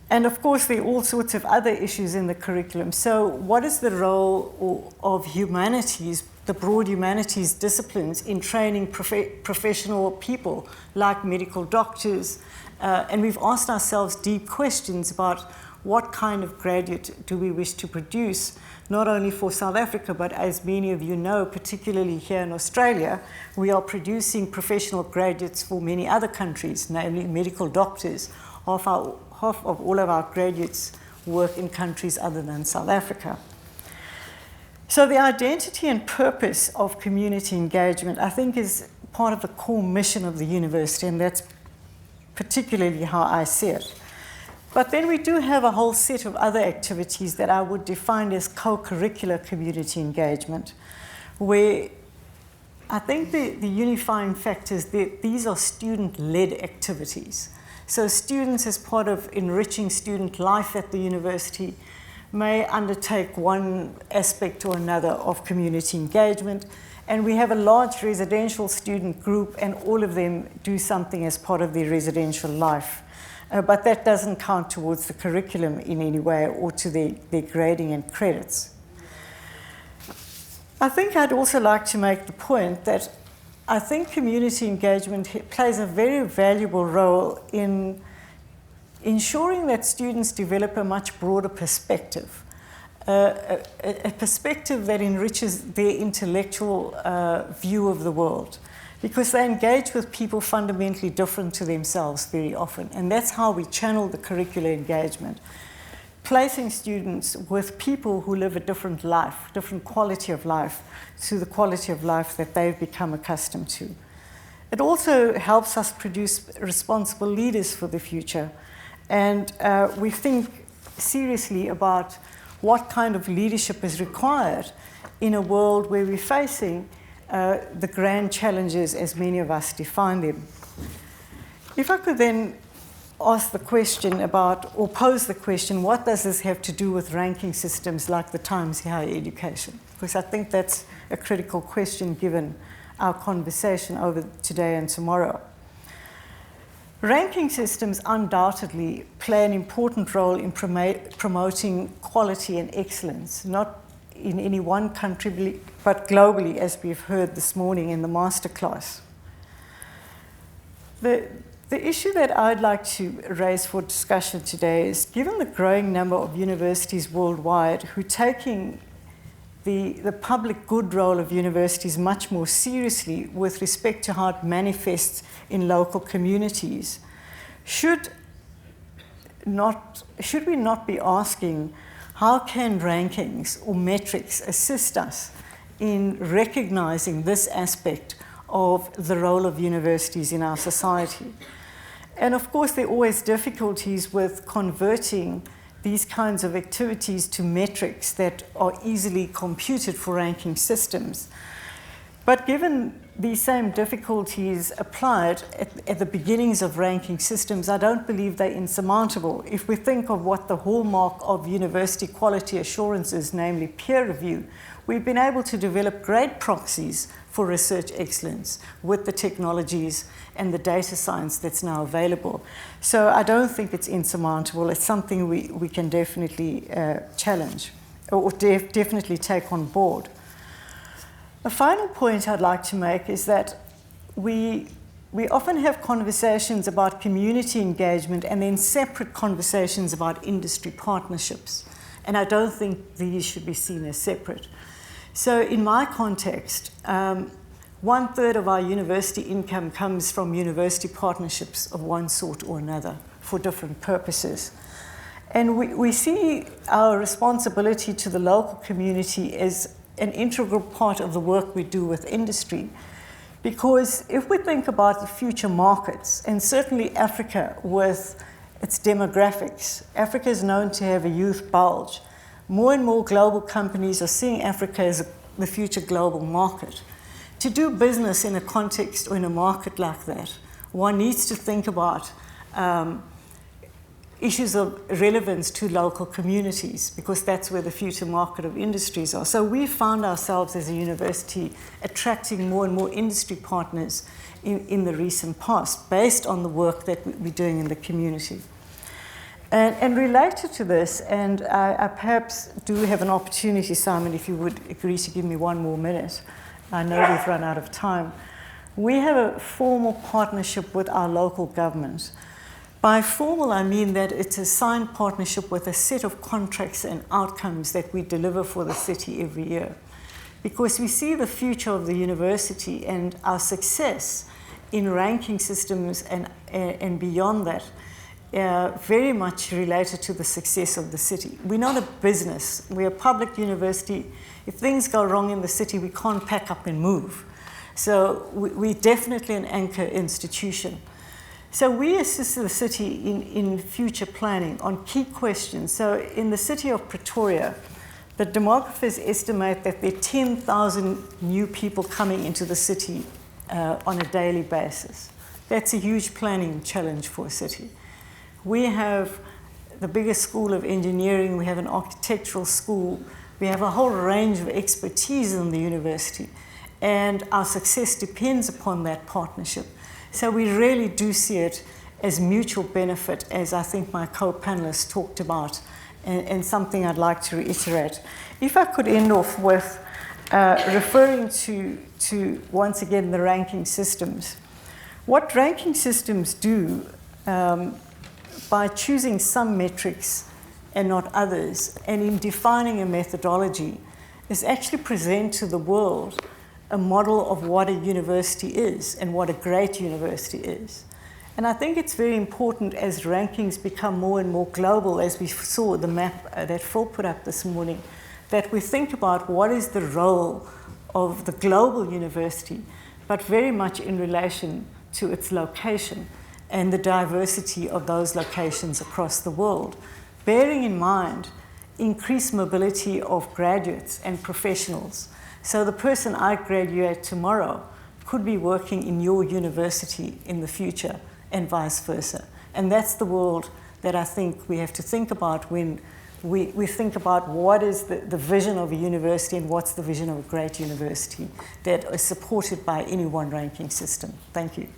And of course, there are all sorts of other issues in the curriculum. So what is the role of humanities, the broad humanities disciplines, in training professional people like medical doctors? And we've asked ourselves deep questions about what kind of graduate do we wish to produce, not only for South Africa, but as many of you know, particularly here in Australia, we are producing professional graduates for many other countries, namely medical doctors. Half of all of our graduates work in countries other than South Africa. So the identity and purpose of community engagement, I think, is part of the core mission of the university, and that's particularly how I see it. But then we do have a whole set of other activities that I would define as co-curricular community engagement, where I think the unifying factor is that these are student-led activities. So students, as part of enriching student life at the university, may undertake one aspect or another of community engagement. And we have a large residential student group, and all of them do something as part of their residential life. But that doesn't count towards the curriculum in any way or to their grading and credits. I think I'd also like to make the point that I think community engagement plays a very valuable role in ensuring that students develop a much broader perspective. a perspective that enriches their intellectual view of the world, because they engage with people fundamentally different to themselves very often. And that's how we channel the curricular engagement, placing students with people who live a different life, different quality of life, to the quality of life that they've become accustomed to. It also helps us produce responsible leaders for the future. And we think seriously about what kind of leadership is required in a world where we're facing the grand challenges as many of us define them. If I could then ask the question about, or pose the question, what does this have to do with ranking systems like the Times Higher Education? Because I think that's a critical question given our conversation over today and tomorrow. Ranking systems undoubtedly play an important role in promoting quality and excellence, not in any one country, but globally, as we've heard this morning in the masterclass. The issue that I'd like to raise for discussion today is, given the growing number of universities worldwide who are taking the public good role of universities much more seriously with respect to how it manifests in local communities, should we not be asking, how can rankings or metrics assist us in recognizing this aspect of the role of universities in our society? And of course, there are always difficulties with converting these kinds of activities to metrics that are easily computed for ranking systems. But given these same difficulties applied at the beginnings of ranking systems, I don't believe they're insurmountable. If we think of what the hallmark of university quality assurance is, namely peer review, we've been able to develop great proxies for research excellence with the technologies and the data science that's now available. So I don't think it's insurmountable. It's something we can definitely challenge or definitely take on board. A final point I'd like to make is that we often have conversations about community engagement and then separate conversations about industry partnerships. And I don't think these should be seen as separate. So in my context, 1/3 of our university income comes from university partnerships of one sort or another for different purposes. And we see our responsibility to the local community as an integral part of the work we do with industry. Because if we think about the future markets, and certainly Africa with its demographics, Africa is known to have a youth bulge. More and more global companies are seeing Africa as the future global market. To do business in a context or in a market like that, one needs to think about issues of relevance to local communities, because that's where the future market of industries are. So we found ourselves as a university attracting more and more industry partners in the recent past, based on the work that we're doing in the community. And related to this, and I perhaps do have an opportunity, Simon, if you would agree to give me one more minute. I know we've run out of time. We have a formal partnership with our local government. By formal, I mean that it's a signed partnership with a set of contracts and outcomes that we deliver for the city every year. Because we see the future of the university and our success in ranking systems and beyond that very much related to the success of the city. We're not a business. We're a public university. If things go wrong in the city, we can't pack up and move. So we're definitely an anchor institution. So we assist the city in future planning on key questions. So in the city of Pretoria, the demographers estimate that there are 10,000 new people coming into the city on a daily basis. That's a huge planning challenge for a city. We have the biggest school of engineering, we have an architectural school, we have a whole range of expertise in the university, and our success depends upon that partnership. So we really do see it as mutual benefit, as I think my co-panelists talked about, and something I'd like to reiterate. If I could end off with referring to once again the ranking systems. What ranking systems do by choosing some metrics and not others, and in defining a methodology, is actually present to the world a model of what a university is and what a great university is. And I think it's very important as rankings become more and more global, as we saw the map that Phil put up this morning, that we think about what is the role of the global university, but very much in relation to its location and the diversity of those locations across the world, bearing in mind increased mobility of graduates and professionals. So the person I graduate tomorrow could be working in your university in the future, and vice versa. And that's the world that I think we have to think about when we think about what is the vision of a university and what's the vision of a great university that is supported by any one ranking system. Thank you.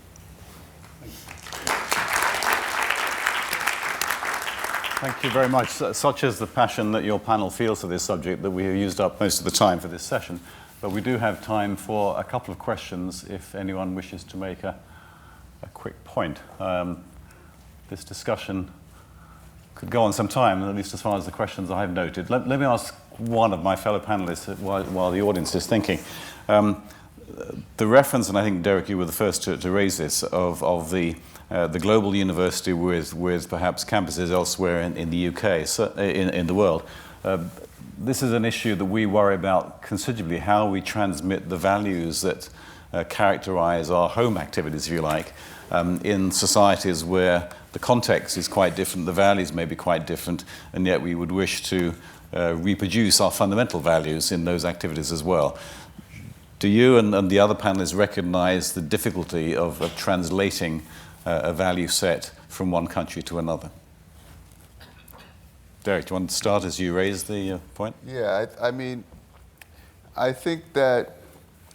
Thank you very much. Such is the passion that your panel feels for this subject that we have used up most of the time for this session. But we do have time for a couple of questions if anyone wishes to make a quick point. This discussion could go on some time, at least as far as the questions I've noted. Let me ask one of my fellow panelists while the audience is thinking. The reference, and I think, Derek, you were the first to raise this, of the global university with perhaps campuses elsewhere in the UK, in the world. This is an issue that we worry about considerably, how we transmit the values that characterize our home activities, if you like, in societies where the context is quite different, the values may be quite different, and yet we would wish to reproduce our fundamental values in those activities as well. Do you and the other panelists recognize the difficulty of translating a value set from one country to another? Derek, do you want to start as you raise the point? Yeah, I mean, I think that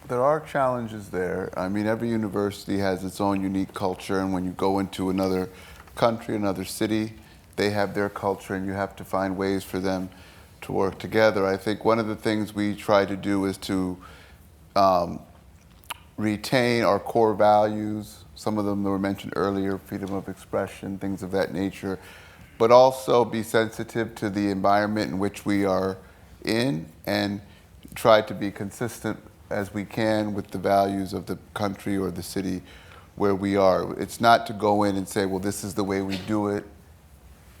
there are challenges there. I mean, every university has its own unique culture, and when you go into another country, another city, they have their culture, and you have to find ways for them to work together. I think one of the things we try to do is to retain our core values. Some of them that were mentioned earlier, freedom of expression, things of that nature, but also be sensitive to the environment in which we are in and try to be consistent as we can with the values of the country or the city where we are. It's not to go in and say, well, this is the way we do it,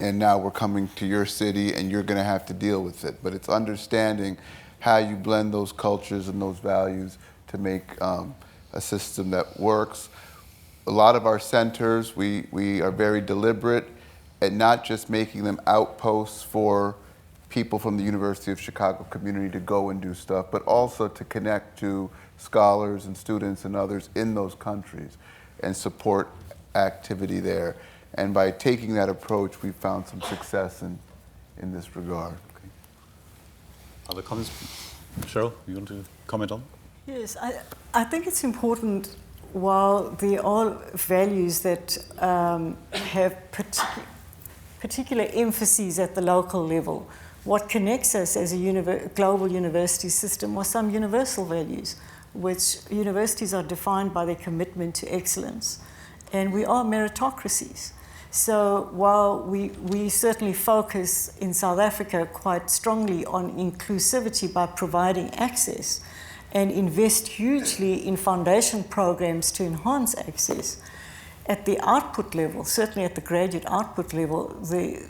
and now we're coming to your city and you're going to have to deal with it. But it's understanding how you blend those cultures and those values to make a system that works. A lot of our centers, we are very deliberate at not just making them outposts for people from the University of Chicago community to go and do stuff, but also to connect to scholars and students and others in those countries and support activity there. And by taking that approach, we've found some success in this regard. Okay. Other comments? Cheryl, you want to comment on? Yes, I think it's important, while there are values that have particular emphases at the local level, what connects us as a global university system are some universal values, which universities are defined by their commitment to excellence. And we are meritocracies. So while we certainly focus in South Africa quite strongly on inclusivity by providing access and invest hugely in foundation programs to enhance access, at the output level, certainly at the graduate output level, the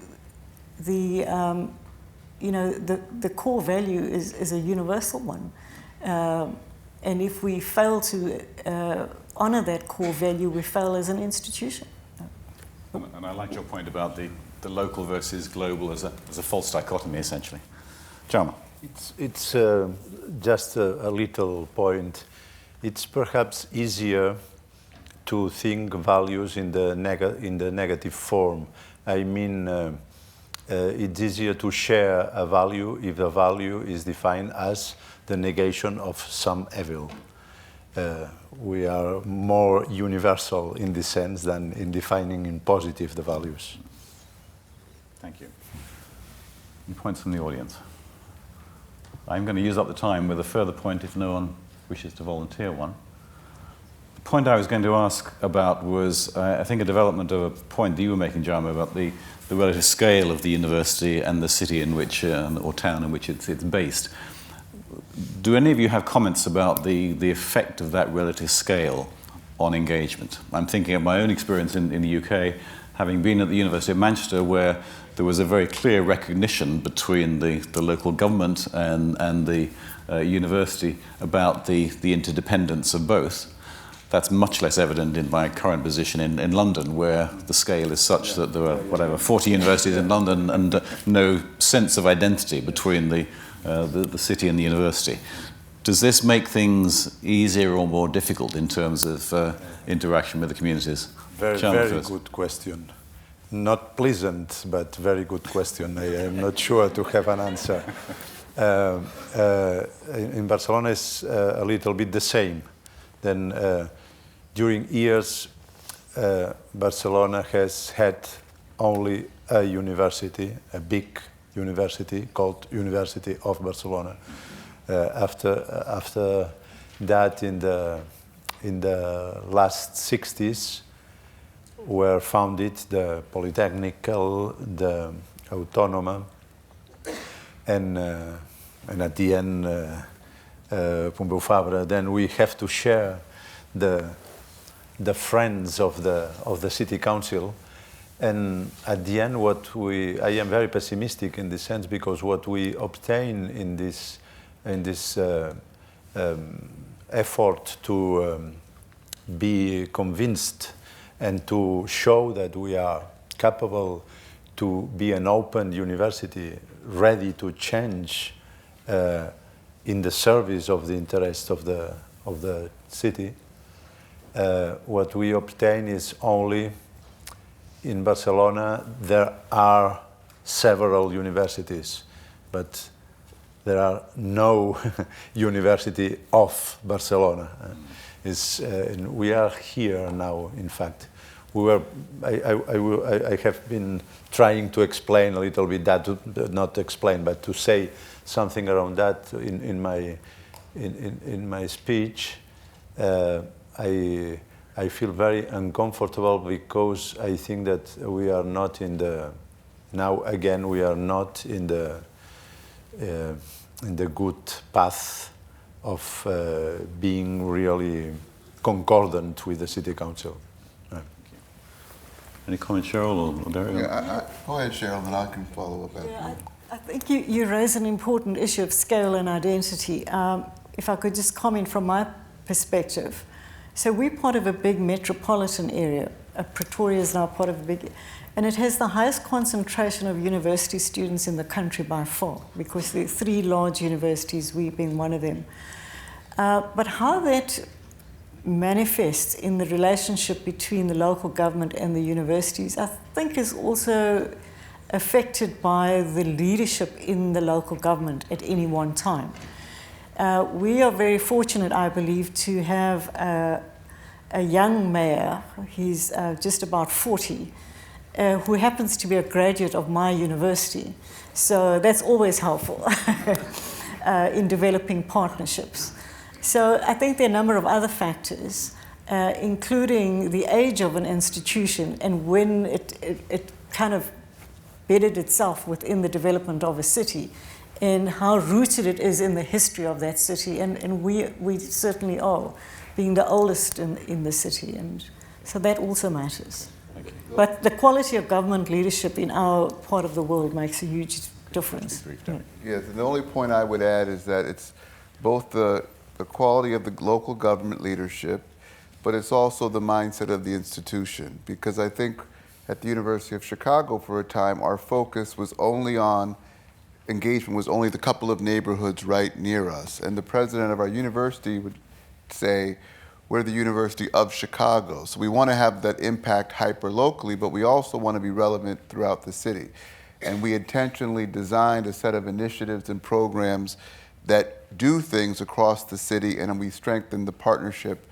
core value is a universal one. And if we fail to honor that core value, we fail as an institution. And I like your point about the local versus global as a false dichotomy, essentially. Jama. It's just a little point. It's perhaps easier to think values in the negative form. I mean, it's easier to share a value if the value is defined as the negation of some evil. We are more universal in this sense than in defining in positive the values. Thank you. Any points from the audience? I'm going to use up the time with a further point if no one wishes to volunteer one. point I was going to ask about was, I think, a development of a point that you were making, Jama, about the relative scale of the university and the city in which, or town in which it's based. Do any of you have comments about the effect of that relative scale on engagement? I'm thinking of my own experience in the UK, having been at the University of Manchester, where there was a very clear recognition between the local government and the university about the interdependence of both. That's much less evident in my current position in London, where the scale is such that there are, 40 universities in London and no sense of identity between the city and the university. Does this make things easier or more difficult in terms of interaction with the communities? Very good question. Not pleasant, but very good question. I am not sure to have an answer. In Barcelona, it's a little bit the same. Then, during years, Barcelona has had only a university, a big university called University of Barcelona. After that, in the last 60s, were founded the Polytechnical, the Autónoma, and at the end, Pompeu Fabra. Then we have to share the friends of the city council, and at the end, I am very pessimistic in this sense, because what we obtain in this effort to be convinced and to show that we are capable to be an open university, ready to change in the service of the interest of the city. What we obtain is only in Barcelona. There are several universities, but there are no University of Barcelona. We are here now, in fact. I have been trying to explain a little bit that, not explain, but to say something around that in my speech. I feel very uncomfortable, because I think that we are not in the good path of being really concordant with the city council. Any comments, Cheryl or Dario? Yeah, go ahead, Cheryl, and I can follow up after you. I think you raise an important issue of scale and identity. If I could just comment from my perspective. So we're part of a big metropolitan area. Pretoria is now part of a big, and it has the highest concentration of university students in the country by far, because there are 3 large universities, we being one of them. But how that manifests in the relationship between the local government and the universities, I think, is also affected by the leadership in the local government at any one time. We are very fortunate, I believe, to have a young mayor. He's just about 40, who happens to be a graduate of my university. So that's always helpful in developing partnerships. So I think there are a number of other factors, including the age of an institution and when it kind of bedded itself within the development of a city, and how rooted it is in the history of that city. And we certainly are, being the oldest in the city. And so that also matters. Okay. But the quality of government leadership in our part of the world makes a huge difference. Yes, and the only point I would add is that it's both the quality of the local government leadership, but it's also the mindset of the institution. Because I think at the University of Chicago for a time, our focus was only on engagement, was only the couple of neighborhoods right near us. And the president of our university would say, we're the University of Chicago. So we want to have that impact hyper-locally, but we also want to be relevant throughout the city. And we intentionally designed a set of initiatives and programs that do things across the city, and we strengthened the partnership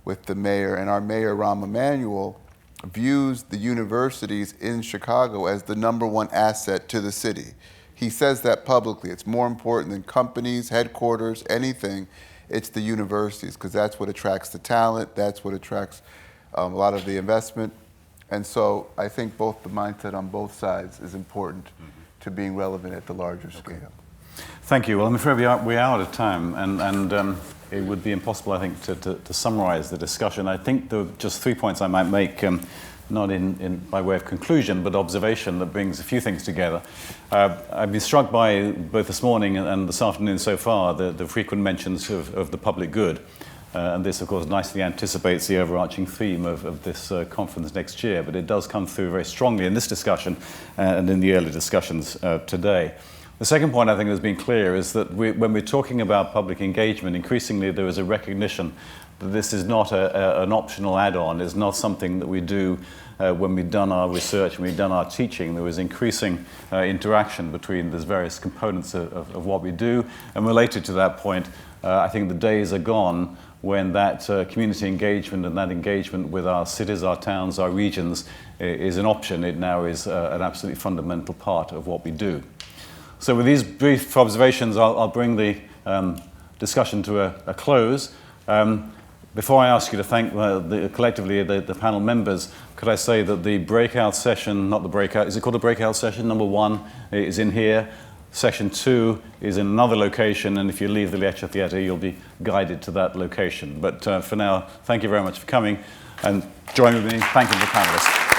with the mayor. And our mayor, Rahm Emanuel, views the universities in Chicago as the #1 asset to the city. he says that publicly. It's more important than companies, headquarters, anything. It's the universities, because that's what attracts the talent, that's what attracts a lot of the investment. And so I think both the mindset on both sides is important to being relevant at the larger scale. Thank you. Well, I'm afraid we are out of time, and it would be impossible, I think, to summarize the discussion. I think there are just 3 points I might make, not by way of conclusion, but observation that brings a few things together. I've been struck by, both this morning and this afternoon so far, the frequent mentions of the public good. And this, of course, nicely anticipates the overarching theme of this conference next year, but it does come through very strongly in this discussion and in the early discussions today. The second point I think has been clear is that when we're talking about public engagement, increasingly there is a recognition that this is not an optional add-on, it's not something that we do when we've done our research, when we've done our teaching. There is increasing interaction between these various components of what we do. And related to that point, I think the days are gone when that community engagement and that engagement with our cities, our towns, our regions is an option. It now is an absolutely fundamental part of what we do. So with these brief observations, I'll bring the discussion to a close. Before I ask you to thank collectively the panel members, could I say that the breakout session, not the breakout, is it called a breakout session? Number 1 is in here. Session 2 is in another location, and if you leave the lecture theatre, you'll be guided to that location. But for now, thank you very much for coming, and join with me in thanking the panelists.